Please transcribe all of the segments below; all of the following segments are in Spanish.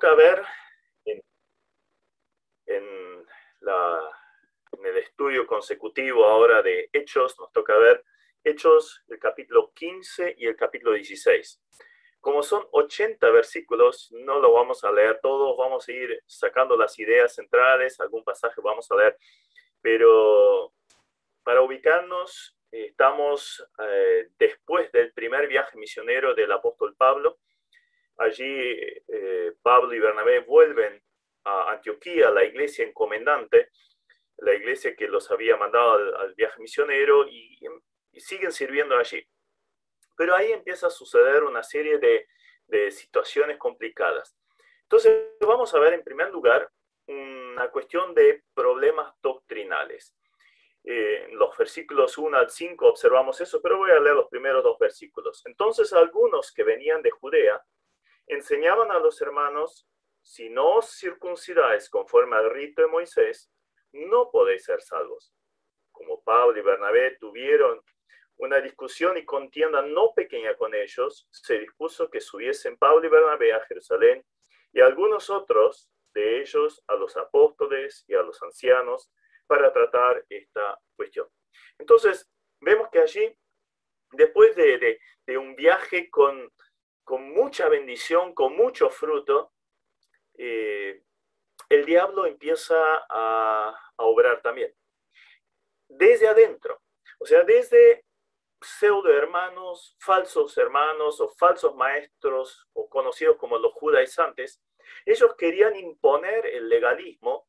toca ver en, en en el estudio consecutivo ahora de Hechos, nos toca ver Hechos, el capítulo 15 y el capítulo 16. Como son 80 versículos, no lo vamos a leer todos, vamos a ir sacando las ideas centrales, algún pasaje vamos a leer, pero para ubicarnos, estamos después del primer viaje misionero del apóstol Pablo. Allí Pablo y Bernabé vuelven a Antioquía, la iglesia encomendante, la iglesia que los había mandado al viaje misionero, y siguen sirviendo allí. Pero ahí empieza a suceder una serie de situaciones complicadas. Entonces vamos a ver en primer lugar una cuestión de problemas doctrinales. En los versículos 1 al 5 observamos eso, pero voy a leer los primeros dos versículos. Entonces algunos que venían de Judea enseñaban a los hermanos: si no os circuncidáis conforme al rito de Moisés, no podéis ser salvos. Como Pablo y Bernabé tuvieron una discusión y contienda no pequeña con ellos, se dispuso que subiesen Pablo y Bernabé a Jerusalén, y algunos otros de ellos a los apóstoles y a los ancianos, para tratar esta cuestión. Entonces, vemos que allí, después de un viaje con mucha bendición, con mucho fruto, el diablo empieza a obrar también. Desde adentro, o sea, desde pseudo hermanos, falsos hermanos o falsos maestros, o conocidos como los judaizantes. Ellos querían imponer el legalismo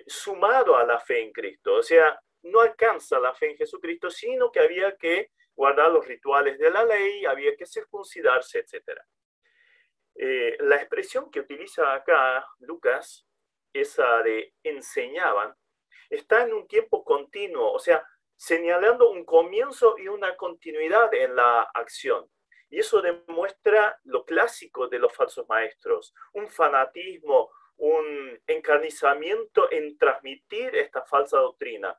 sumado a la fe en Cristo. O sea, no alcanza la fe en Jesucristo, sino que había que guardar los rituales de la ley, había que circuncidarse, etc. La expresión que utiliza acá Lucas, esa de enseñaban, está en un tiempo continuo, o sea, señalando un comienzo y una continuidad en la acción. Y eso demuestra lo clásico de los falsos maestros, un fanatismo, un encarnizamiento en transmitir esta falsa doctrina.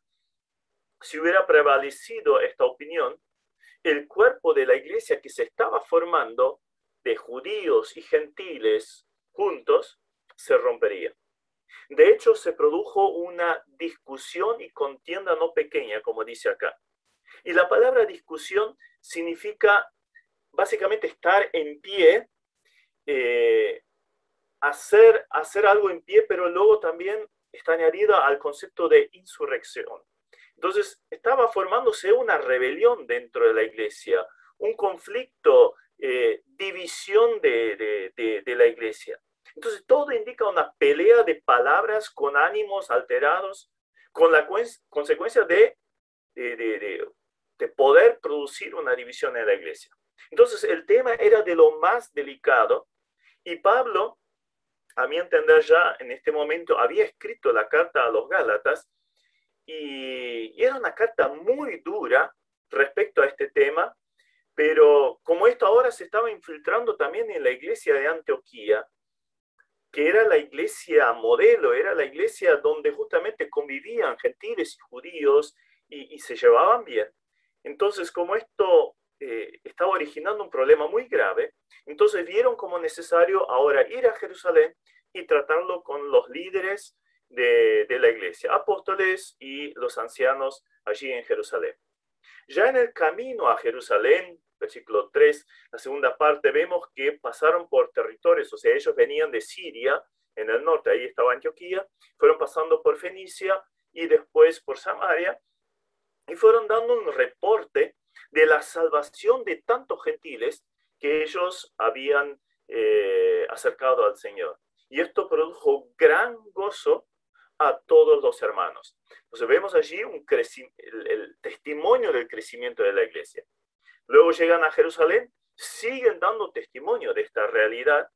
Si hubiera prevalecido esta opinión, el cuerpo de la iglesia que se estaba formando, de judíos y gentiles juntos, se rompería. De hecho, se produjo una discusión y contienda no pequeña, como dice acá. Y la palabra discusión significa básicamente estar en pie, hacer algo en pie, pero luego también está añadida al concepto de insurrección. Entonces, estaba formándose una rebelión dentro de la iglesia, un conflicto, división de la iglesia. Entonces, todo indica una pelea de palabras con ánimos alterados, con la consecuencia de poder producir una división en la iglesia. Entonces, el tema era de lo más delicado, y Pablo, a mi entender, ya en este momento había escrito la carta a los Gálatas, y era una carta muy dura respecto a este tema, pero como esto ahora se estaba infiltrando también en la iglesia de Antioquía, que era la iglesia modelo, era la iglesia donde justamente convivían gentiles y judíos y se llevaban bien. Entonces, como esto estaba originando un problema muy grave, entonces vieron como necesario ahora ir a Jerusalén y tratarlo con los líderes de la iglesia, apóstoles y los ancianos allí en Jerusalén. Ya en el camino a Jerusalén, versículo 3, la segunda parte, vemos que pasaron por territorios, o sea, ellos venían de Siria, en el norte, ahí estaba Antioquía, fueron pasando por Fenicia y después por Samaria, y fueron dando un reporte de la salvación de tantos gentiles que ellos habían acercado al Señor. Y esto produjo gran gozo a todos los hermanos. Entonces vemos allí el testimonio del crecimiento de la iglesia. Luego llegan a Jerusalén, siguen dando testimonio de esta realidad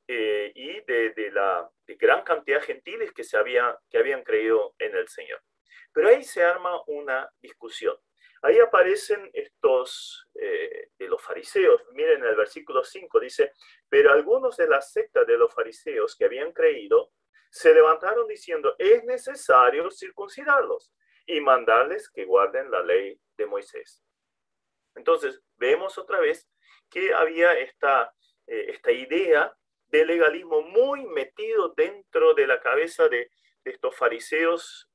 y de gran cantidad de gentiles que habían creído en el Señor. Pero ahí se arma una discusión. Ahí aparecen estos de los fariseos. Miren el versículo 5, dice: pero algunos de la secta de los fariseos que habían creído se levantaron diciendo: es necesario circuncidarlos y mandarles que guarden la ley de Moisés. Entonces, vemos otra vez que había esta idea de legalismo muy metido dentro de la cabeza de estos fariseos,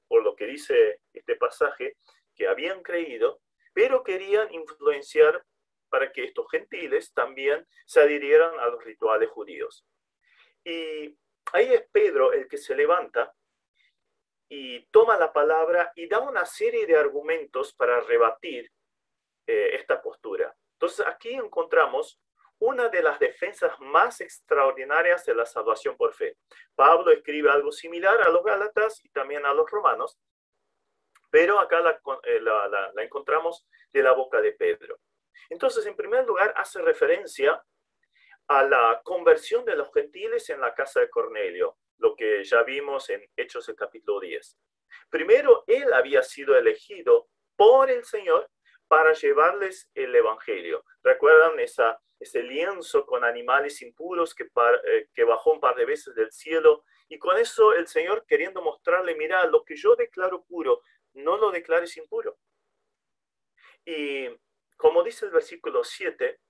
por lo que dice este pasaje, que habían creído, pero querían influenciar para que estos gentiles también se adhirieran a los rituales judíos. Y ahí es Pedro el que se levanta y toma la palabra y da una serie de argumentos para rebatir esta postura. Entonces aquí encontramos una de las defensas más extraordinarias de la salvación por fe. Pablo escribe algo similar a los Gálatas y también a los romanos, pero acá la encontramos de la boca de Pedro. Entonces, en primer lugar, hace referencia a la conversión de los gentiles en la casa de Cornelio, lo que ya vimos en Hechos el capítulo 10. Primero, él había sido elegido por el Señor para llevarles el evangelio. ¿Recuerdan ese lienzo con animales impuros que bajó un par de veces del cielo? Y con eso el Señor queriendo mostrarle, mira, lo que yo declaro puro, no lo declares impuro. Y como dice el versículo 7,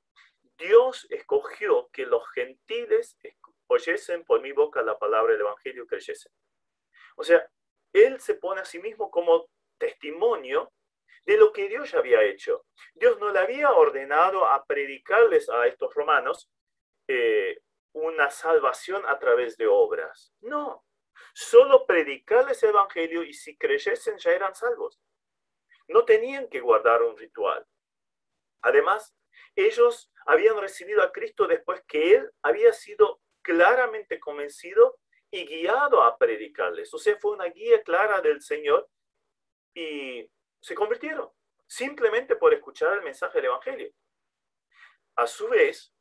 Dios escogió que los gentiles oyesen por mi boca la palabra del evangelio y creyesen. O sea, él se pone a sí mismo como testimonio de lo que Dios ya había hecho. Dios no le había ordenado a predicarles a estos romanos una salvación a través de obras. No, solo predicarles el evangelio y si creyesen ya eran salvos. No tenían que guardar un ritual. Además, ellos habían recibido a Cristo después que Él había sido claramente convencido y guiado a predicarles. O sea, fue una guía clara del Señor y se convirtieron simplemente por escuchar el mensaje del Evangelio. A su vez,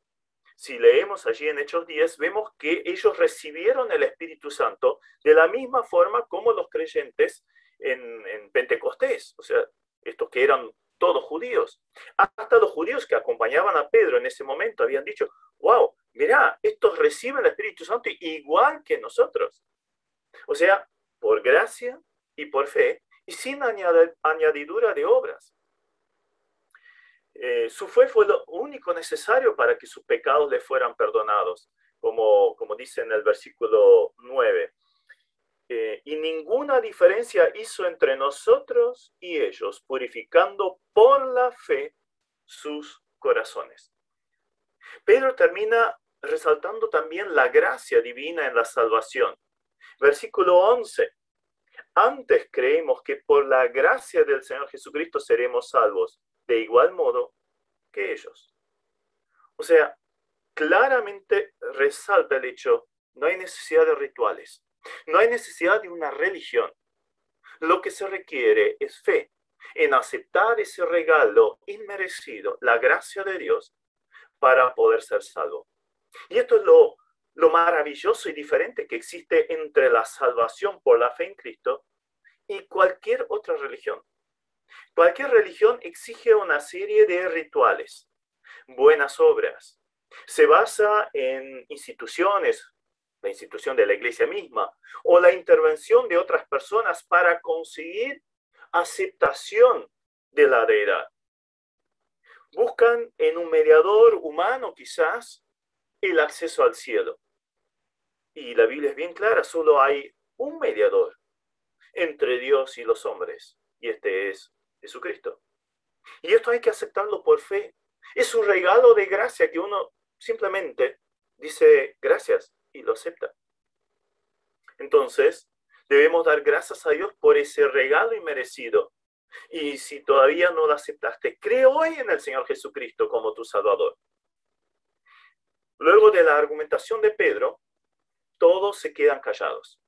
si leemos allí en Hechos 10, vemos que ellos recibieron el Espíritu Santo de la misma forma como los creyentes en Pentecostés. O sea, estos que eran todos judíos. Hasta los judíos que acompañaban a Pedro en ese momento habían dicho, wow, mirá, estos reciben el Espíritu Santo igual que nosotros. O sea, por gracia y por fe y sin añadidura de obras. Su fe fue lo único necesario para que sus pecados le fueran perdonados, como dice en el versículo 9. Y ninguna diferencia hizo entre nosotros y ellos, purificando por la fe sus corazones. Pedro termina resaltando también la gracia divina en la salvación. Versículo 11. Antes creemos que por la gracia del Señor Jesucristo seremos salvos, de igual modo que ellos. O sea, claramente resalta el hecho, no hay necesidad de rituales. No hay necesidad de una religión. Lo que se requiere es fe en aceptar ese regalo inmerecido, la gracia de Dios, para poder ser salvo. Y esto es lo maravilloso y diferente que existe entre la salvación por la fe en Cristo y cualquier otra religión. Cualquier religión exige una serie de rituales, buenas obras. Se basa en instituciones, la institución de la iglesia misma, o la intervención de otras personas para conseguir aceptación de la deidad. Buscan en un mediador humano quizás el acceso al cielo. Y la Biblia es bien clara, solo hay un mediador entre Dios y los hombres, y este es Jesucristo. Y esto hay que aceptarlo por fe. Es un regalo de gracia que uno simplemente dice gracias y lo acepta. Entonces, debemos dar gracias a Dios por ese regalo inmerecido. Y si todavía no lo aceptaste, cree hoy en el Señor Jesucristo como tu Salvador. Luego de la argumentación de Pedro, todos se quedan callados.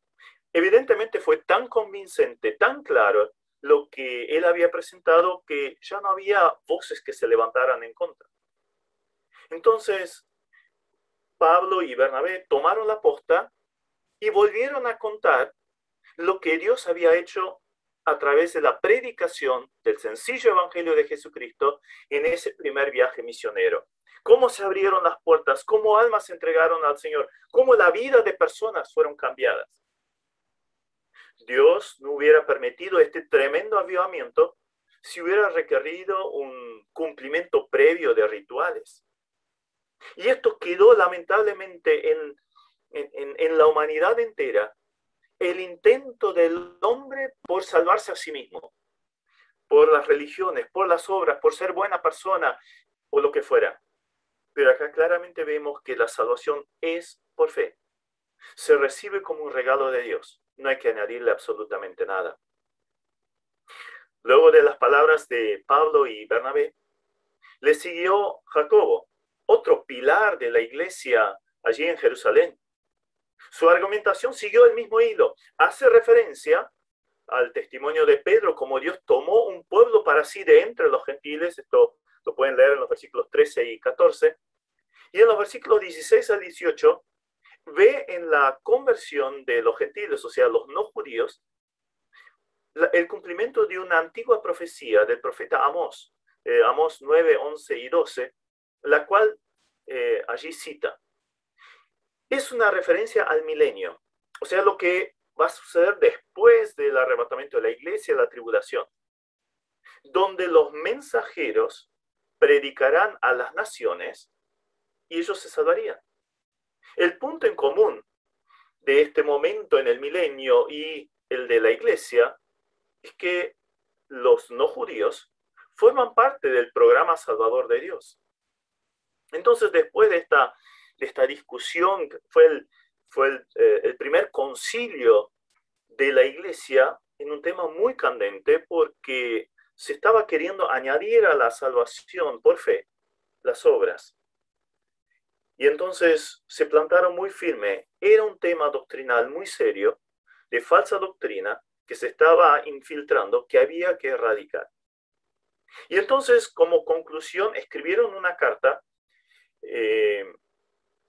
Evidentemente fue tan convincente, tan claro lo que él había presentado que ya no había voces que se levantaran en contra. Entonces, Pablo y Bernabé tomaron la posta y volvieron a contar lo que Dios había hecho a través de la predicación del sencillo evangelio de Jesucristo en ese primer viaje misionero. Cómo se abrieron las puertas, cómo almas se entregaron al Señor, cómo la vida de personas fueron cambiadas. Dios no hubiera permitido este tremendo avivamiento si hubiera requerido un cumplimiento previo de rituales. Y esto quedó lamentablemente en la humanidad entera, el intento del hombre por salvarse a sí mismo, por las religiones, por las obras, por ser buena persona o lo que fuera. Pero acá claramente vemos que la salvación es por fe. Se recibe como un regalo de Dios. No hay que añadirle absolutamente nada. Luego de las palabras de Pablo y Bernabé, le siguió Jacobo, otro pilar de la iglesia allí en Jerusalén. Su argumentación siguió el mismo hilo. Hace referencia al testimonio de Pedro, como Dios tomó un pueblo para sí de entre los gentiles. Esto lo pueden leer en los versículos 13 y 14. Y en los versículos 16 al 18, ve en la conversión de los gentiles, o sea, los no judíos, el cumplimiento de una antigua profecía del profeta Amós, Amós 9, 11 y 12, la cual allí cita. Es una referencia al milenio, o sea, lo que va a suceder después del arrebatamiento de la iglesia, la tribulación, donde los mensajeros predicarán a las naciones y ellos se salvarían. El punto en común de este momento en el milenio y el de la iglesia es que los no judíos forman parte del programa salvador de Dios. Entonces, después de esta discusión, fue el primer concilio de la iglesia en un tema muy candente, porque se estaba queriendo añadir a la salvación por fe las obras. Y entonces se plantaron muy firme. Era un tema doctrinal muy serio, de falsa doctrina, que se estaba infiltrando, que había que erradicar. Y entonces, como conclusión, escribieron una carta,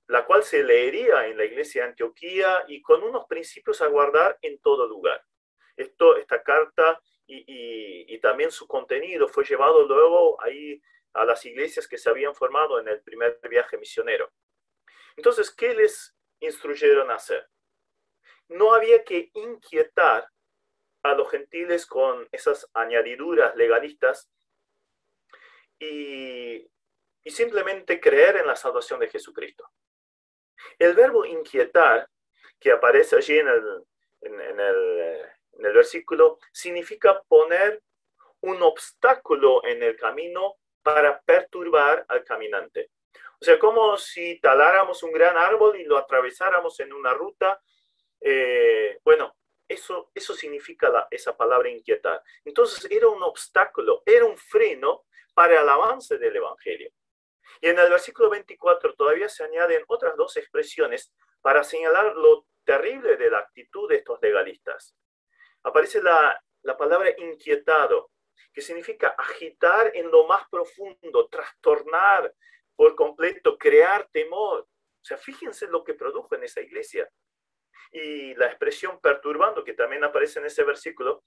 la cual se leería en la iglesia de Antioquía y con unos principios a guardar en todo lugar. Esta carta y también su contenido fue llevado luego ahí a las iglesias que se habían formado en el primer viaje misionero. Entonces, ¿qué les instruyeron a hacer? No había que inquietar a los gentiles con esas añadiduras legalistas y simplemente creer en la salvación de Jesucristo. El verbo inquietar, que aparece allí en el versículo, significa poner un obstáculo en el camino para perturbar al caminante. O sea, como si taláramos un gran árbol y lo atravesáramos en una ruta. Bueno, eso significa esa palabra inquietar. Entonces era un obstáculo, era un freno para el avance del Evangelio. Y en el versículo 24 todavía se añaden otras dos expresiones para señalar lo terrible de la actitud de estos legalistas. Aparece la palabra inquietado, que significa agitar en lo más profundo, trastornar por completo, crear temor. O sea, fíjense lo que produjo en esa iglesia. Y la expresión perturbando, que también aparece en ese versículo,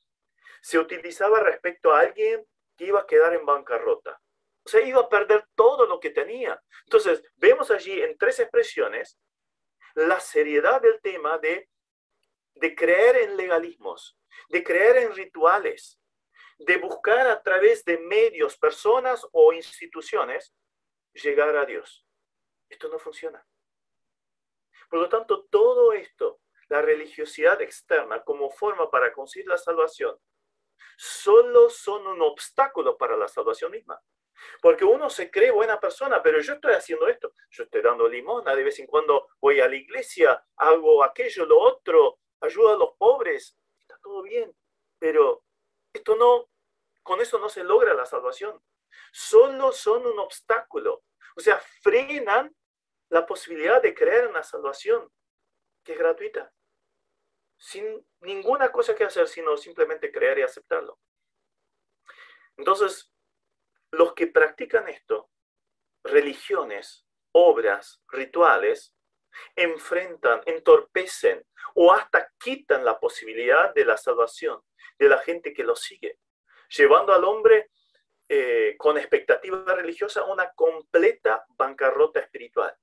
se utilizaba respecto a alguien que iba a quedar en bancarrota. O sea, iba a perder todo lo que tenía. Entonces, vemos allí en tres expresiones la seriedad del tema de creer en legalismos, de creer en rituales, de buscar a través de medios, personas o instituciones, llegar a Dios. Esto no funciona. Por lo tanto, todo esto, la religiosidad externa como forma para conseguir la salvación, solo son un obstáculo para la salvación misma. Porque uno se cree buena persona, pero yo estoy haciendo esto, yo estoy dando limosna, de vez en cuando voy a la iglesia, hago aquello, lo otro, ayudo a los pobres, está todo bien, pero esto no, con eso no se logra la salvación. Solo son un obstáculo, o sea, frenan la posibilidad de creer en la salvación, que es gratuita, sin ninguna cosa que hacer, sino simplemente creer y aceptarlo. Entonces, los que practican esto, religiones, obras, rituales, enfrentan, entorpecen o hasta quitan la posibilidad de la salvación de la gente que lo sigue, llevando al hombre con expectativa religiosa a una completa bancarrota espiritual.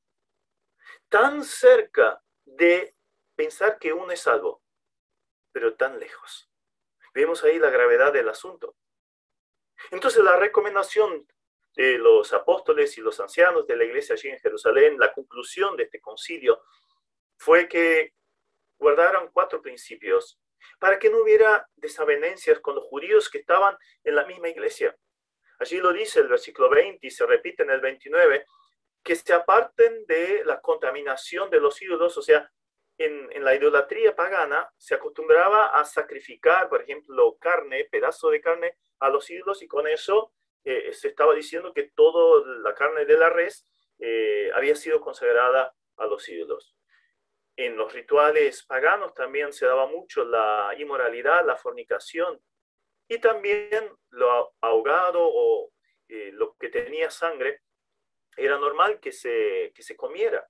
Tan cerca de pensar que uno es salvo, pero tan lejos. Vemos ahí la gravedad del asunto. Entonces la recomendación de los apóstoles y los ancianos de la iglesia allí en Jerusalén, la conclusión de este concilio fue que guardaron 4 principios para que no hubiera desavenencias con los judíos que estaban en la misma iglesia. Allí lo dice el versículo 20 y se repite en el 29, que se aparten de la contaminación de los ídolos. O sea, en la idolatría pagana se acostumbraba a sacrificar, por ejemplo, carne, pedazo de carne a los ídolos, y con eso se estaba diciendo que toda la carne de la res había sido consagrada a los ídolos. En los rituales paganos también se daba mucho la inmoralidad, la fornicación, y también lo ahogado o lo que tenía sangre era normal que se comiera.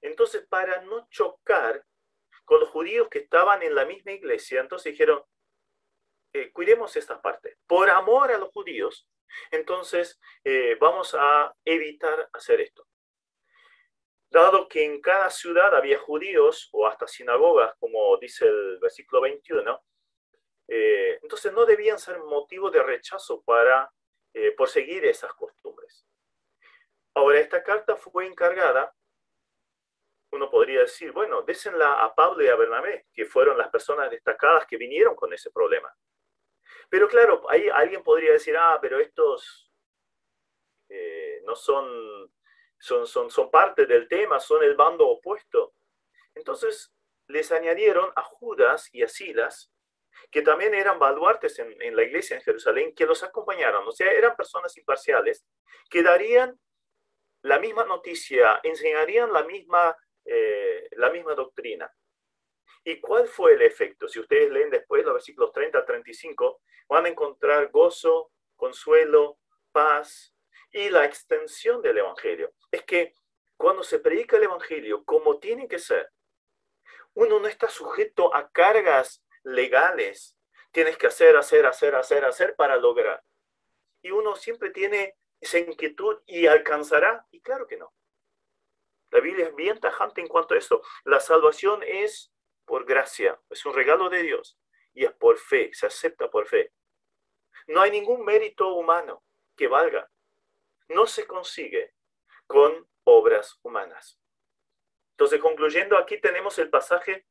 Entonces, para no chocar con los judíos que estaban en la misma iglesia, entonces dijeron, cuidemos esta parte. Por amor a los judíos, entonces vamos a evitar hacer esto. Dado que en cada ciudad había judíos o hasta sinagogas, como dice el versículo 21, entonces no debían ser motivo de rechazo para por seguir esas costumbres. Ahora, esta carta fue encargada, uno podría decir, bueno, désenla a Pablo y a Bernabé, que fueron las personas destacadas que vinieron con ese problema. Pero claro, ahí alguien podría decir, pero estos no son parte del tema, son el bando opuesto. Entonces les añadieron a Judas y a Silas, que también eran baluartes en la iglesia en Jerusalén, que los acompañaron. O sea, eran personas imparciales que darían la misma noticia, enseñarían la misma doctrina. ¿Y cuál fue el efecto? Si ustedes leen después los versículos 30 al 35, van a encontrar gozo, consuelo, paz y la extensión del evangelio. Es que cuando se predica el evangelio como tiene que ser, uno no está sujeto a cargas legales. Tienes que hacer para lograr. Y uno siempre tiene esa inquietud, ¿y alcanzará? Y claro que no. La Biblia es bien tajante en cuanto a esto. La salvación es por gracia, es un regalo de Dios y es por fe, se acepta por fe. No hay ningún mérito humano que valga. No se consigue con obras humanas. Entonces, concluyendo, aquí tenemos el pasaje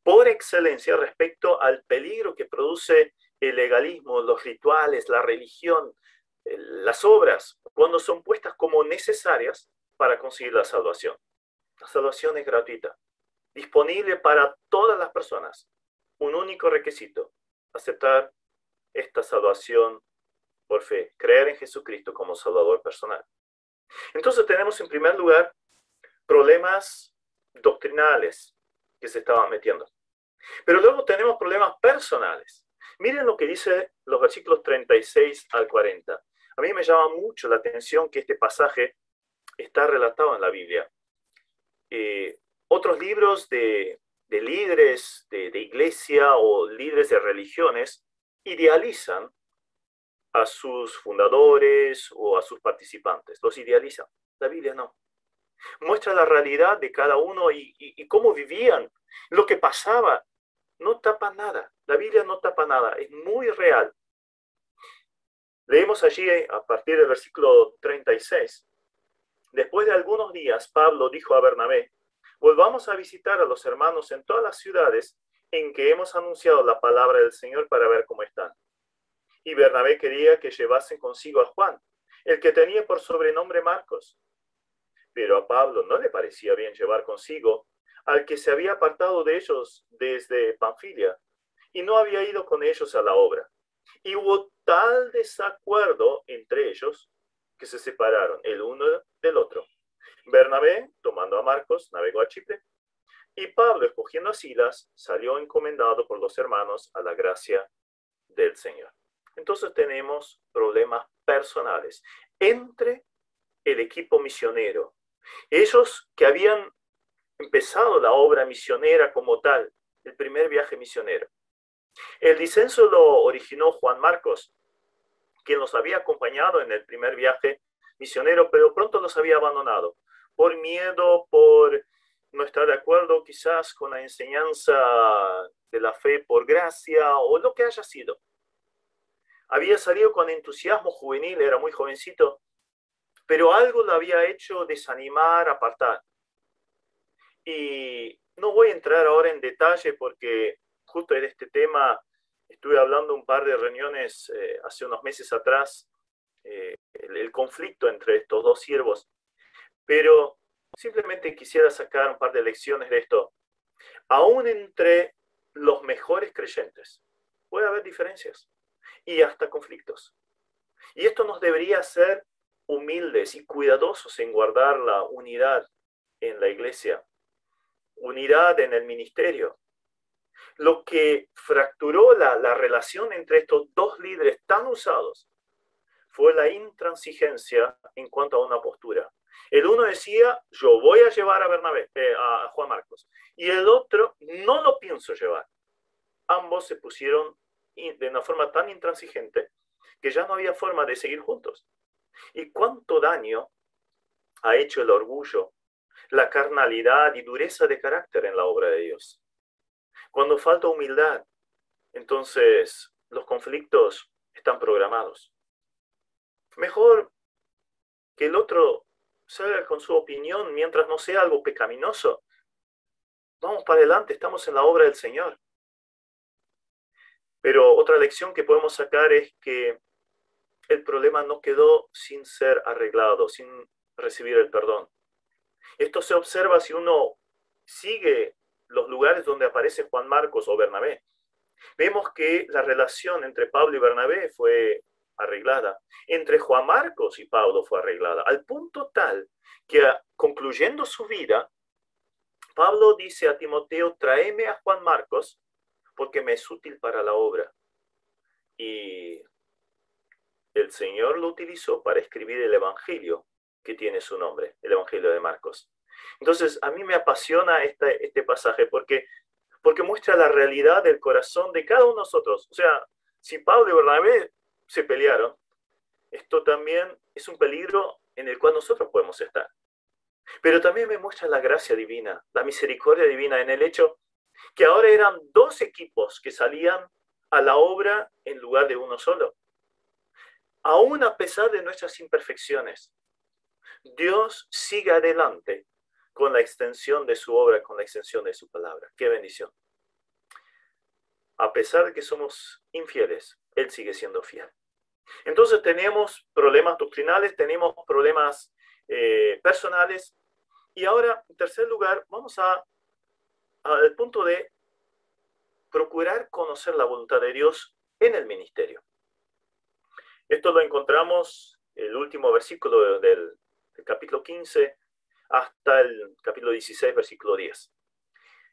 por excelencia respecto al peligro que produce el legalismo, los rituales, la religión, las obras, cuando son puestas como necesarias para conseguir la salvación. La salvación es gratuita, disponible para todas las personas. Un único requisito: aceptar esta salvación por fe, creer en Jesucristo como Salvador personal. Entonces tenemos en primer lugar problemas doctrinales que se estaban metiendo. Pero luego tenemos problemas personales. Miren lo que dice los versículos 36 al 40. A mí me llama mucho la atención que este pasaje está relatado en la Biblia. Otros libros de líderes de iglesia o líderes de religiones idealizan a sus fundadores o a sus participantes. Los idealizan. La Biblia no. Muestra la realidad de cada uno y cómo vivían, lo que pasaba. No tapa nada. La Biblia no tapa nada. Es muy real. Leemos allí a partir del versículo 36. Después de algunos días, Pablo dijo a Bernabé: volvamos a visitar a los hermanos en todas las ciudades en que hemos anunciado la palabra del Señor para ver cómo están. Y Bernabé quería que llevasen consigo a Juan, el que tenía por sobrenombre Marcos. Pero a Pablo no le parecía bien llevar consigo al que se había apartado de ellos desde Panfilia y no había ido con ellos a la obra. Y hubo tal desacuerdo entre ellos que se separaron el uno del otro. Bernabé, tomando a Marcos, navegó a Chipre, y Pablo, escogiendo a Silas, salió encomendado por los hermanos a la gracia del Señor. Entonces tenemos problemas personales entre el equipo misionero. Ellos que habían empezado la obra misionera como tal, el primer viaje misionero. El disenso lo originó Juan Marcos, quien los había acompañado en el primer viaje misionero, pero pronto los había abandonado, por miedo, por no estar de acuerdo quizás con la enseñanza de la fe por gracia o lo que haya sido. Había salido con entusiasmo juvenil, era muy jovencito, pero algo lo había hecho desanimar, apartar. Y no voy a entrar ahora en detalle porque justo en este tema estuve hablando un par de reuniones hace unos meses atrás, el conflicto entre estos dos siervos, pero simplemente quisiera sacar un par de lecciones de esto. Aún entre los mejores creyentes puede haber diferencias y hasta conflictos. Y esto nos debería hacer humildes y cuidadosos en guardar la unidad en la iglesia, unidad en el ministerio. Lo que fracturó la relación entre estos dos líderes tan usados fue la intransigencia en cuanto a una postura. El uno decía, yo voy a llevar a Bernabé, a Juan Marcos, y el otro, no lo pienso llevar. Ambos se pusieron de una forma tan intransigente que ya no había forma de seguir juntos. ¿Y cuánto daño ha hecho el orgullo, la carnalidad y dureza de carácter en la obra de Dios? Cuando falta humildad, entonces los conflictos están programados. Mejor que el otro salga con su opinión mientras no sea algo pecaminoso. Vamos para adelante, estamos en la obra del Señor. Pero otra lección que podemos sacar es que el problema no quedó sin ser arreglado, sin recibir el perdón. Esto se observa si uno sigue los lugares donde aparece Juan Marcos o Bernabé. Vemos que la relación entre Pablo y Bernabé fue arreglada. Entre Juan Marcos y Pablo fue arreglada, al punto tal que concluyendo su vida, Pablo dice a Timoteo, tráeme a Juan Marcos porque me es útil para la obra. Y el Señor lo utilizó para escribir el Evangelio que tiene su nombre, el Evangelio de Marcos. Entonces, a mí me apasiona este pasaje porque muestra la realidad del corazón de cada uno de nosotros. O sea, si Pablo y Bernabé se pelearon, esto también es un peligro en el cual nosotros podemos estar. Pero también me muestra la gracia divina, la misericordia divina en el hecho que ahora eran dos equipos que salían a la obra en lugar de uno solo. Aún a pesar de nuestras imperfecciones, Dios sigue adelante con la extensión de su obra, con la extensión de su palabra. ¡Qué bendición! A pesar de que somos infieles, Él sigue siendo fiel. Entonces tenemos problemas doctrinales, tenemos problemas personales. Y ahora, en tercer lugar, vamos al punto de procurar conocer la voluntad de Dios en el ministerio. Esto lo encontramos en el último versículo del capítulo 15 hasta el capítulo 16, versículo 10.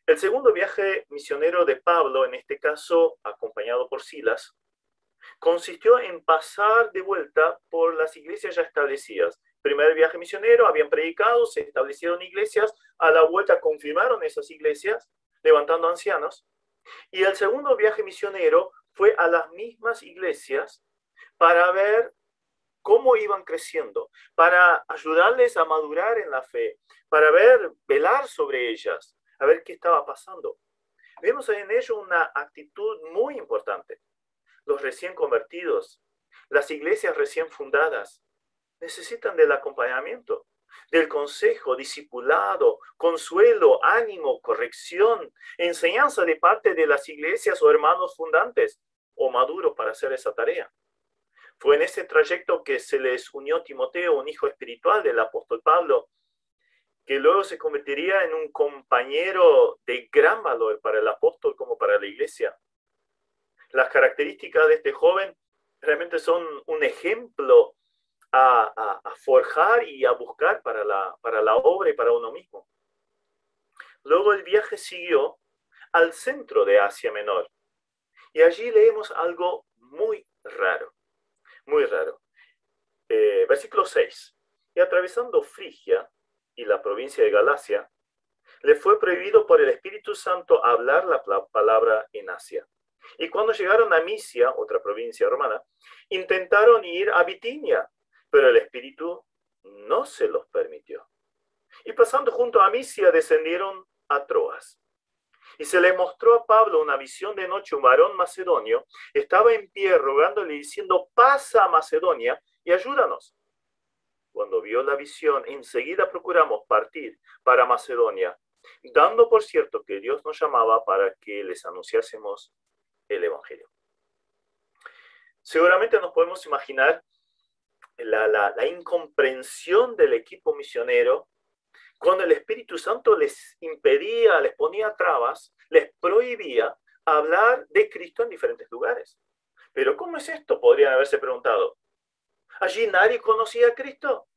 El segundo viaje misionero de Pablo, en este caso acompañado por Silas, consistió en pasar de vuelta por las iglesias ya establecidas. Primer viaje misionero, habían predicado, se establecieron iglesias, a la vuelta confirmaron esas iglesias, levantando ancianos. Y el segundo viaje misionero fue a las mismas iglesias para ver cómo iban creciendo, para ayudarles a madurar en la fe, para velar sobre ellas, a ver qué estaba pasando. Vemos en ello una actitud muy importante. Los recién convertidos, las iglesias recién fundadas, necesitan del acompañamiento, del consejo, discipulado, consuelo, ánimo, corrección, enseñanza de parte de las iglesias o hermanos fundantes o maduros para hacer esa tarea. Fue en ese trayecto que se les unió Timoteo, un hijo espiritual del apóstol Pablo, que luego se convertiría en un compañero de gran valor para el apóstol como para la iglesia. Las características de este joven realmente son un ejemplo a forjar y a buscar para la obra y para uno mismo. Luego el viaje siguió al centro de Asia Menor. Y allí leemos algo muy raro, muy raro. Versículo 6. Y atravesando Frigia y la provincia de Galacia, le fue prohibido por el Espíritu Santo hablar la palabra en Asia. Y cuando llegaron a Misia, otra provincia romana, intentaron ir a Bitinia, pero el Espíritu no se los permitió. Y pasando junto a Misia, descendieron a Troas. Y se le mostró a Pablo una visión de noche, un varón macedonio, estaba en pie rogándole diciendo, pasa a Macedonia y ayúdanos. cuando vio la visión, enseguida procuramos partir para Macedonia, dando por cierto que Dios nos llamaba para que les anunciásemos el Evangelio. Seguramente nos podemos imaginar la incomprensión del equipo misionero cuando el Espíritu Santo les impedía, les ponía trabas, les prohibía hablar de Cristo en diferentes lugares. Pero ¿cómo es esto? Podrían haberse preguntado. Allí nadie conocía a Cristo.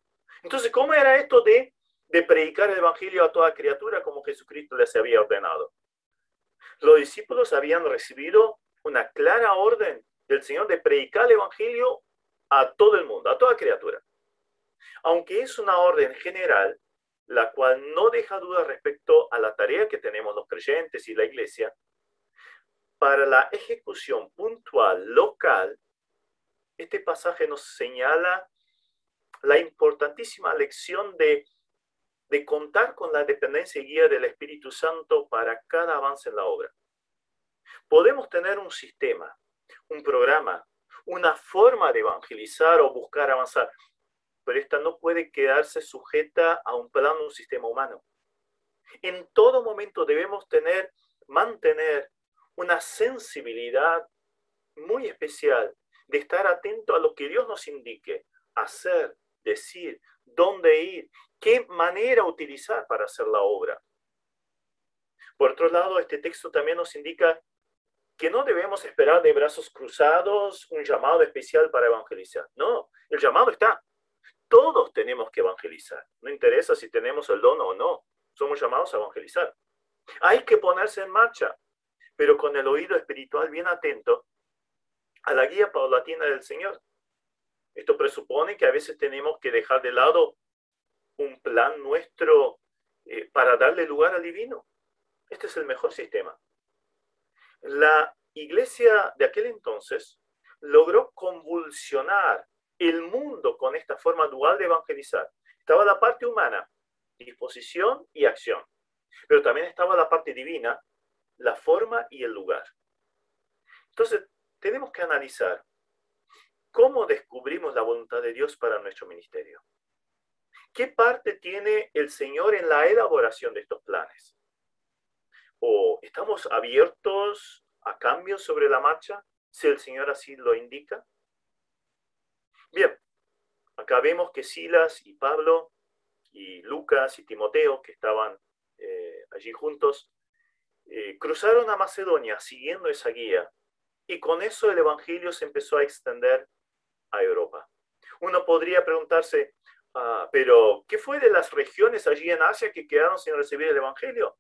Entonces, ¿cómo era esto de predicar el Evangelio a toda criatura como Jesucristo les había ordenado? Los discípulos habían recibido una clara orden del Señor de predicar el Evangelio a todo el mundo, a toda criatura. Aunque es una orden general, la cual no deja duda respecto a la tarea que tenemos los creyentes y la iglesia, para la ejecución puntual, local, este pasaje nos señala la importantísima lección de contar con la dependencia y guía del Espíritu Santo para cada avance en la obra. Podemos tener un sistema, un programa, una forma de evangelizar o buscar avanzar, pero esta no puede quedarse sujeta a un plan, un sistema humano. En todo momento debemos mantener una sensibilidad muy especial de estar atento a lo que Dios nos indique, hacer, decir, dónde ir, qué manera utilizar para hacer la obra. Por otro lado, este texto también nos indica que no debemos esperar de brazos cruzados un llamado especial para evangelizar. No, el llamado está. Todos tenemos que evangelizar. No interesa si tenemos el don o no. Somos llamados a evangelizar. Hay que ponerse en marcha, pero con el oído espiritual bien atento a la guía paulatina del Señor. Esto presupone que a veces tenemos que dejar de lado un plan nuestro para darle lugar al divino. Este es el mejor sistema. La iglesia de aquel entonces logró convulsionar el mundo con esta forma dual de evangelizar. Estaba la parte humana, disposición y acción, pero también estaba la parte divina, la forma y el lugar. Entonces, tenemos que analizar cómo descubrimos la voluntad de Dios para nuestro ministerio. ¿Qué parte tiene el Señor en la elaboración de estos planes? ¿O estamos abiertos a cambios sobre la marcha, si el Señor así lo indica? Bien, acá vemos que Silas y Pablo y Lucas y Timoteo, que estaban allí juntos, cruzaron a Macedonia siguiendo esa guía, y con eso el Evangelio se empezó a extender a Europa. Uno podría preguntarse, pero ¿qué fue de las regiones allí en Asia que quedaron sin recibir el Evangelio?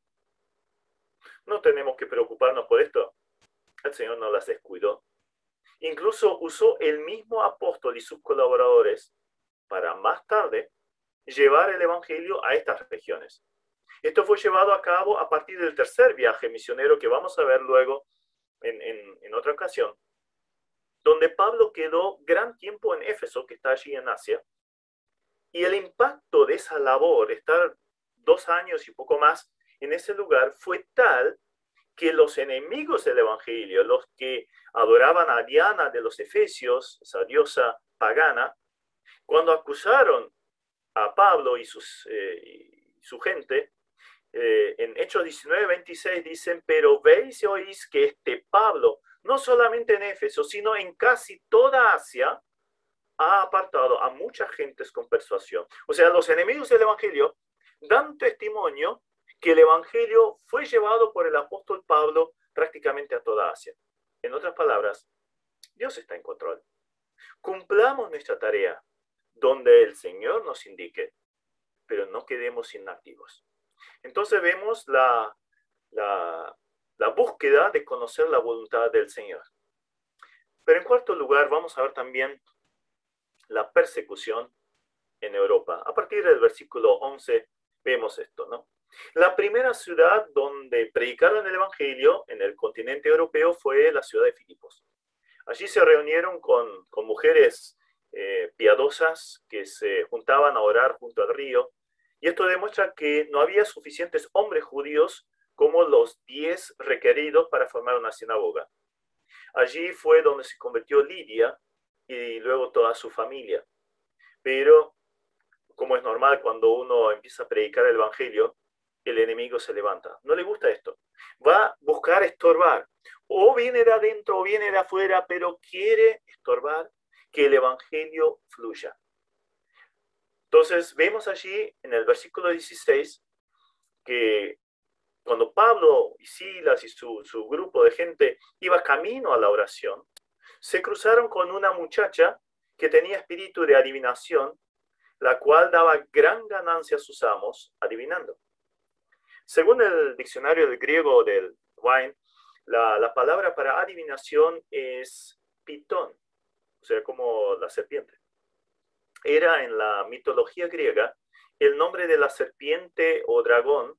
No tenemos que preocuparnos por esto. El Señor no las descuidó. Incluso usó el mismo apóstol y sus colaboradores para más tarde llevar el Evangelio a estas regiones. Esto fue llevado a cabo a partir del tercer viaje misionero que vamos a ver luego en otra ocasión, donde Pablo quedó gran tiempo en Éfeso, que está allí en Asia, y el impacto de esa labor, estar 2 años y poco más en ese lugar, fue tal que los enemigos del Evangelio, los que adoraban a Diana de los Efesios, esa diosa pagana, cuando acusaron a Pablo y su gente, en Hechos 19:26 dicen, pero veis y oís que este Pablo, no solamente en Éfeso, sino en casi toda Asia, ha apartado a muchas gentes con persuasión. O sea, los enemigos del Evangelio dan testimonio que el Evangelio fue llevado por el apóstol Pablo prácticamente a toda Asia. En otras palabras, Dios está en control. Cumplamos nuestra tarea donde el Señor nos indique, pero no quedemos inactivos. Entonces vemos la búsqueda de conocer la voluntad del Señor. Pero en cuarto lugar, vamos a ver también la persecución en Europa. A partir del versículo 11 vemos esto, ¿no? La primera ciudad donde predicaron el Evangelio en el continente europeo fue la ciudad de Filipos. Allí se reunieron con mujeres piadosas que se juntaban a orar junto al río, y esto demuestra que no había suficientes hombres judíos como los 10 requeridos para formar una sinagoga. Allí fue donde se convirtió Lidia y luego toda su familia. Pero como es normal cuando uno empieza a predicar el Evangelio, el enemigo se levanta. No le gusta esto. Va a buscar estorbar. O viene de adentro o viene de afuera, pero quiere estorbar que el Evangelio fluya. Entonces vemos allí en el versículo 16 que cuando Pablo y Silas y su grupo de gente iba camino a la oración, se cruzaron con una muchacha que tenía espíritu de adivinación, la cual daba gran ganancia a sus amos adivinando. Según el diccionario del griego del Wine, la palabra para adivinación es pitón, o sea, como la serpiente. Era en la mitología griega el nombre de la serpiente o dragón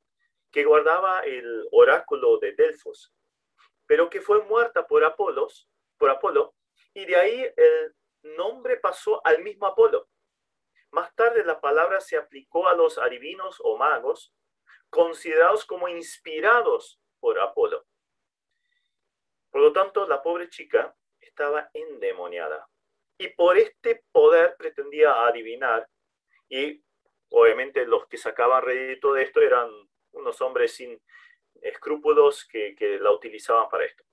que guardaba el oráculo de Delfos, pero que fue muerta por Apolo, y de ahí el nombre pasó al mismo Apolo. Más tarde la palabra se aplicó a los adivinos o magos, considerados como inspirados por Apolo. Por lo tanto, la pobre chica estaba endemoniada y por este poder pretendía adivinar, y obviamente los que sacaban rédito de esto eran unos hombres sin escrúpulos que la utilizaban para esto.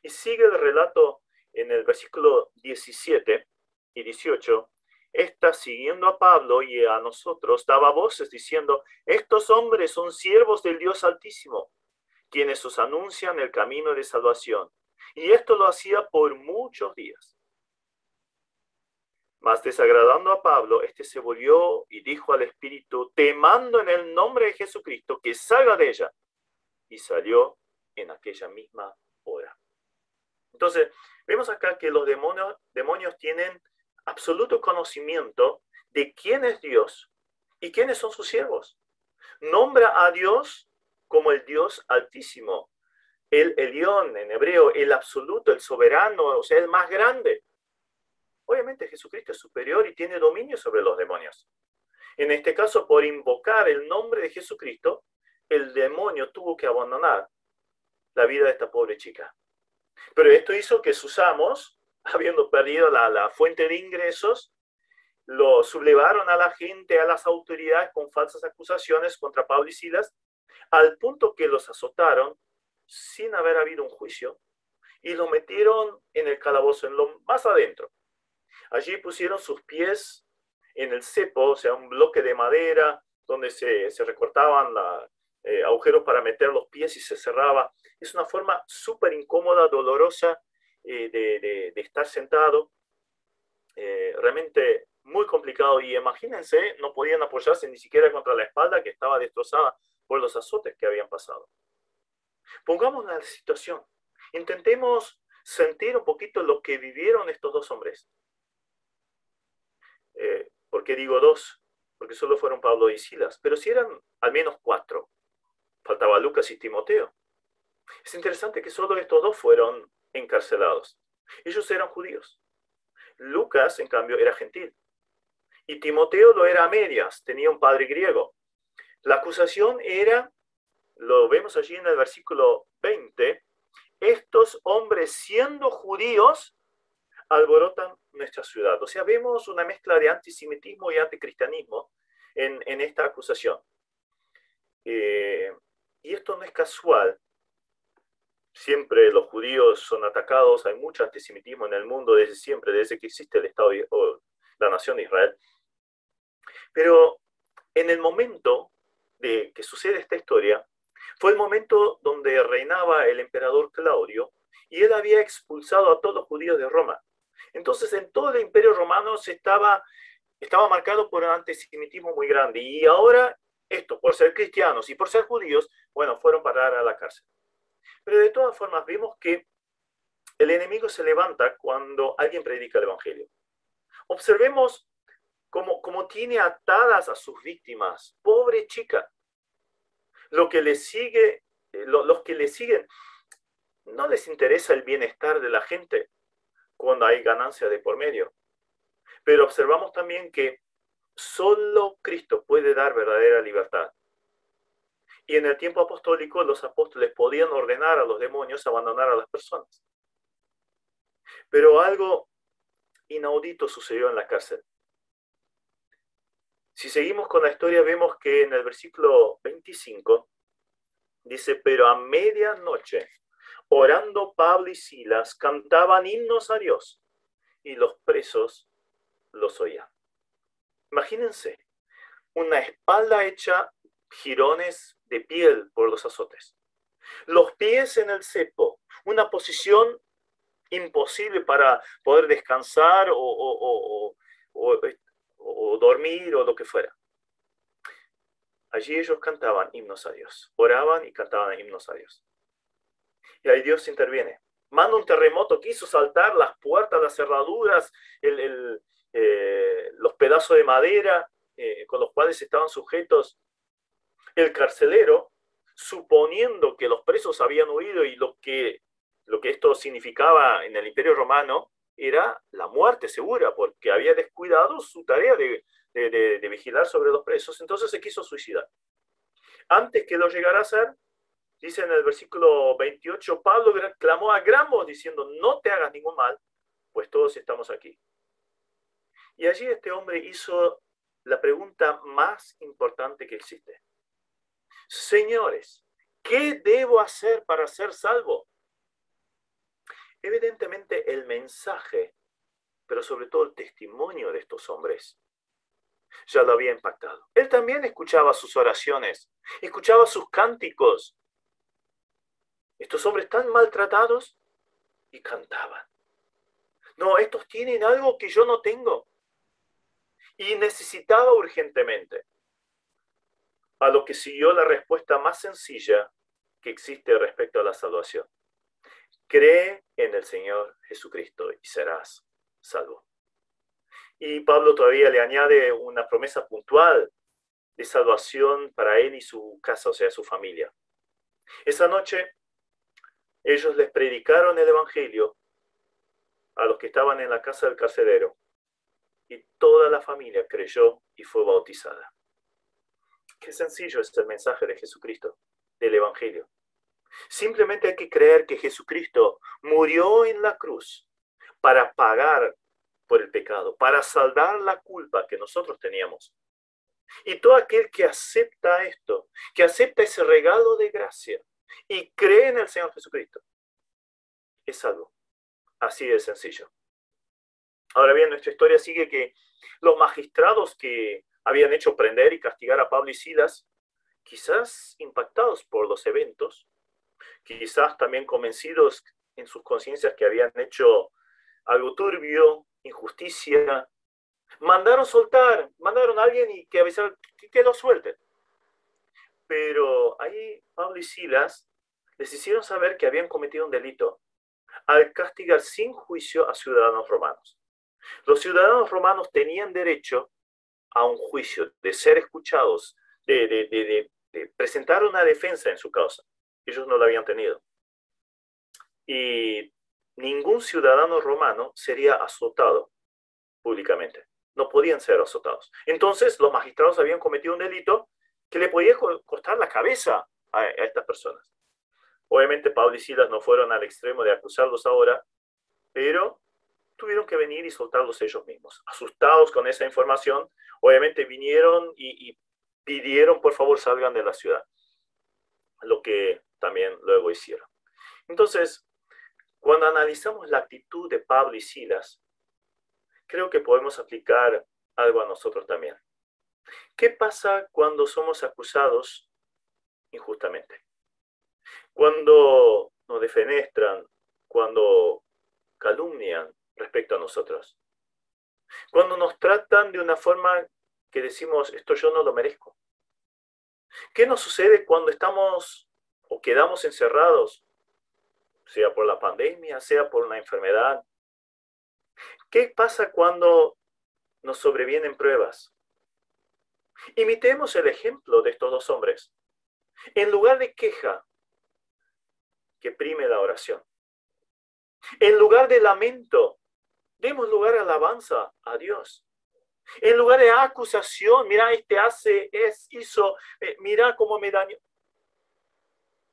Y sigue el relato en el versículo 17 y 18. Esta, siguiendo a Pablo y a nosotros, daba voces diciendo: estos hombres son siervos del Dios Altísimo, quienes os anuncian el camino de salvación. Y esto lo hacía por muchos días. Mas desagradando a Pablo, este se volvió y dijo al espíritu: te mando en el nombre de Jesucristo que salga de ella. Y salió en aquella misma hora. Entonces, vemos acá que los demonios tienen absoluto conocimiento de quién es Dios y quiénes son sus siervos. Nombra a Dios como el Dios Altísimo, el Elión en hebreo, el absoluto, el soberano, o sea, el más grande. Obviamente Jesucristo es superior y tiene dominio sobre los demonios. En este caso, por invocar el nombre de Jesucristo, el demonio tuvo que abandonar la vida de esta pobre chica. Pero esto hizo que sus amos, habiendo perdido la fuente de ingresos, lo sublevaron a la gente, a las autoridades con falsas acusaciones contra Pablo y Silas, al punto que los azotaron sin haber habido un juicio y los metieron en el calabozo, en lo más adentro. Allí pusieron sus pies en el cepo, o sea, un bloque de madera donde se recortaban agujeros para meter los pies y se cerraba. Es una forma súper incómoda, dolorosa de estar sentado. Realmente muy complicado. Y imagínense, no podían apoyarse ni siquiera contra la espalda, que estaba destrozada por los azotes que habían pasado. Pongamos la situación. Intentemos sentir un poquito lo que vivieron estos dos hombres. ¿Por qué digo dos? Porque solo fueron Pablo y Silas. Pero si eran al menos 4, faltaba Lucas y Timoteo. Es interesante que solo estos dos fueron encarcelados. Ellos eran judíos. Lucas, en cambio, era gentil. Y Timoteo lo era a medias, tenía un padre griego. La acusación era, lo vemos allí en el versículo 20, estos hombres siendo judíos alborotan nuestra ciudad. O sea, vemos una mezcla de antisemitismo y anticristianismo en esta acusación. Y esto no es casual. Siempre los judíos son atacados, hay mucho antisemitismo en el mundo desde siempre, desde que existe el Estado o la nación de Israel. Pero en el momento de que sucede esta historia, fue el momento donde reinaba el emperador Claudio y él había expulsado a todos los judíos de Roma. Entonces, en todo el imperio romano estaba marcado por un antisemitismo muy grande. Y ahora, estos, por ser cristianos y por ser judíos, bueno, fueron a parar a la cárcel. Pero de todas formas, vemos que el enemigo se levanta cuando alguien predica el evangelio. Observemos cómo tiene atadas a sus víctimas. Pobre chica. Los que le siguen no les interesa el bienestar de la gente cuando hay ganancia de por medio. Pero observamos también que solo Cristo puede dar verdadera libertad. Y en el tiempo apostólico los apóstoles podían ordenar a los demonios abandonar a las personas. Pero algo inaudito sucedió en la cárcel. Si seguimos con la historia, vemos que en el versículo 25 dice, pero a medianoche, orando Pablo y Silas, cantaban himnos a Dios y los presos los oían. Imagínense, una espalda hecha jirones de piel por los azotes, los pies en el cepo, una posición imposible para poder descansar o dormir o lo que fuera. Allí ellos cantaban himnos a Dios, oraban y cantaban himnos a Dios. Y ahí Dios interviene. Manda un terremoto que hizo saltar las puertas, las cerraduras, los pedazos de madera con los cuales estaban sujetos. El carcelero, suponiendo que los presos habían huido y lo que esto significaba en el Imperio Romano era la muerte segura, porque había descuidado su tarea de vigilar sobre los presos, entonces se quiso suicidar. Antes que lo llegara a hacer, dice en el versículo 28, Pablo clamó a gran voz diciendo, no te hagas ningún mal, pues todos estamos aquí. Y allí este hombre hizo la pregunta más importante que existe. Señores, ¿qué debo hacer para ser salvo? Evidentemente el mensaje, pero sobre todo el testimonio de estos hombres, ya lo había impactado. Él también escuchaba sus oraciones, escuchaba sus cánticos. Estos hombres tan maltratados y cantaban. No, estos tienen algo que yo no tengo. Y necesitaba urgentemente. A lo que siguió la respuesta más sencilla que existe respecto a la salvación. Cree en el Señor Jesucristo y serás salvo. Y Pablo todavía le añade una promesa puntual de salvación para él y su casa, o sea, su familia. Esa noche ellos les predicaron el Evangelio a los que estaban en la casa del carcelero y toda la familia creyó y fue bautizada. Qué sencillo es el mensaje de Jesucristo, del Evangelio. Simplemente hay que creer que Jesucristo murió en la cruz para pagar por el pecado, para saldar la culpa que nosotros teníamos. Y todo aquel que acepta esto, que acepta ese regalo de gracia y cree en el Señor Jesucristo, es salvo. Así de sencillo. Ahora bien, nuestra historia sigue que los magistrados que habían hecho prender y castigar a Pablo y Silas, quizás impactados por los eventos, quizás también convencidos en sus conciencias que habían hecho algo turbio, injusticia, mandaron a alguien y que avisaron que lo suelten. Pero ahí Pablo y Silas les hicieron saber que habían cometido un delito al castigar sin juicio a ciudadanos romanos. Los ciudadanos romanos tenían derecho a un juicio, de ser escuchados, de presentar una defensa en su causa. Ellos no lo habían tenido. Y ningún ciudadano romano sería azotado públicamente. No podían ser azotados. Entonces, los magistrados habían cometido un delito que le podía costar la cabeza a estas personas. Obviamente, Pablo y Silas no fueron al extremo de acusarlos ahora, pero tuvieron que venir y soltarlos ellos mismos. Asustados con esa información, obviamente vinieron y pidieron, por favor, salgan de la ciudad. Lo que también luego hicieron. Entonces, cuando analizamos la actitud de Pablo y Silas, creo que podemos aplicar algo a nosotros también. ¿Qué pasa cuando somos acusados injustamente? Cuando nos defenestran, cuando calumnian respecto a nosotros. Cuando nos tratan de una forma que decimos, esto yo no lo merezco. ¿Qué nos sucede cuando estamos o quedamos encerrados, sea por la pandemia, sea por una enfermedad? ¿Qué pasa cuando nos sobrevienen pruebas? Imitemos el ejemplo de estos dos hombres. En lugar de queja, que prime la oración. En lugar de lamento, demos lugar a alabanza a Dios. En lugar de acusación, mira, hizo, mira cómo me dañó.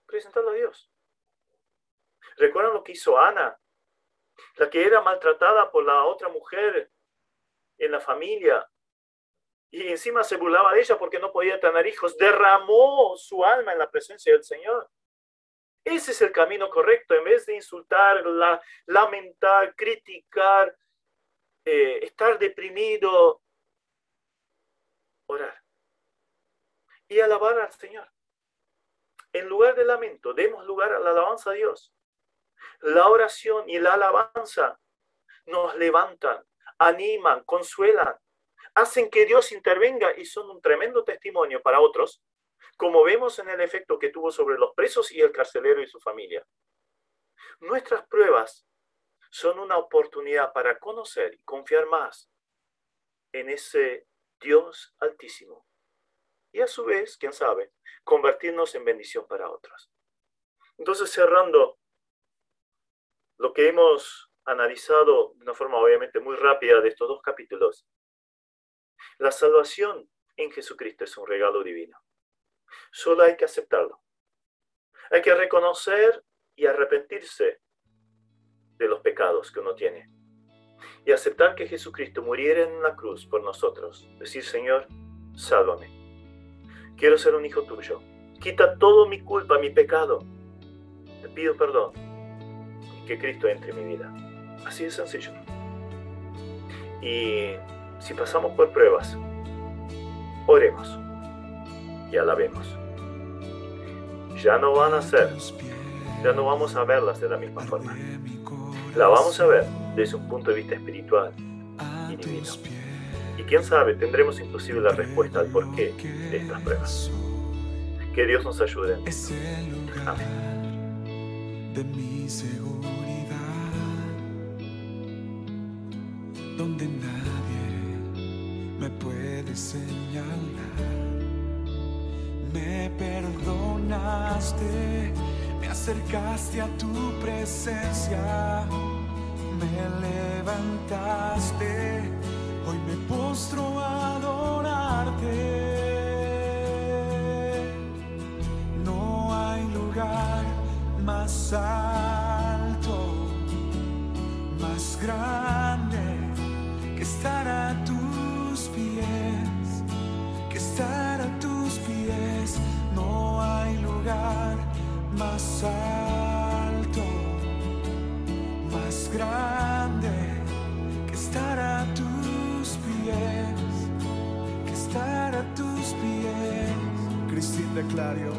Presentarlo a Dios. ¿Recuerdan lo que hizo Ana? La que era maltratada por la otra mujer en la familia. y encima se burlaba de ella porque no podía tener hijos, derramó su alma en la presencia del Señor. Ese es el camino correcto, en vez de insultar, lamentar, criticar, estar deprimido, orar y alabar al Señor. En lugar de lamento, demos lugar a la alabanza a Dios. La oración y la alabanza nos levantan, animan, consuelan, hacen que Dios intervenga y son un tremendo testimonio para otros, como vemos en el efecto que tuvo sobre los presos y el carcelero y su familia. Nuestras pruebas son una oportunidad para conocer y confiar más en ese Dios altísimo. Y a su vez, quién sabe, convertirnos en bendición para otros. Entonces, cerrando lo que hemos analizado de una forma obviamente muy rápida de estos 2 capítulos, la salvación en Jesucristo es un regalo divino. Solo hay que aceptarlo. Hay que reconocer y arrepentirse de los pecados que uno tiene. Y aceptar que Jesucristo muriera en la cruz por nosotros. Decir, Señor, sálvame. Quiero ser un hijo tuyo. Quita todo mi culpa, mi pecado. Te pido perdón. Y que Cristo entre en mi vida. Así de sencillo. Y si pasamos por pruebas, oremos y alabemos. Ya no van a ser, ya no vamos a verlas de la misma forma. La vamos a ver desde un punto de vista espiritual y divino. Y quién sabe, tendremos inclusive la respuesta al porqué de estas pruebas. Que Dios nos ayude. Amén. De mi seguridad, donde nadie me puede señalar. Me perdonaste, me acercaste a tu presencia, me levantaste, hoy me postro a adorarte. No hay lugar más alto, más grande que estar a tus pies, que estar a tus pies. No hay lugar más alto, más grande que estar a tus pies, que estar a tus pies. Cristina Clario.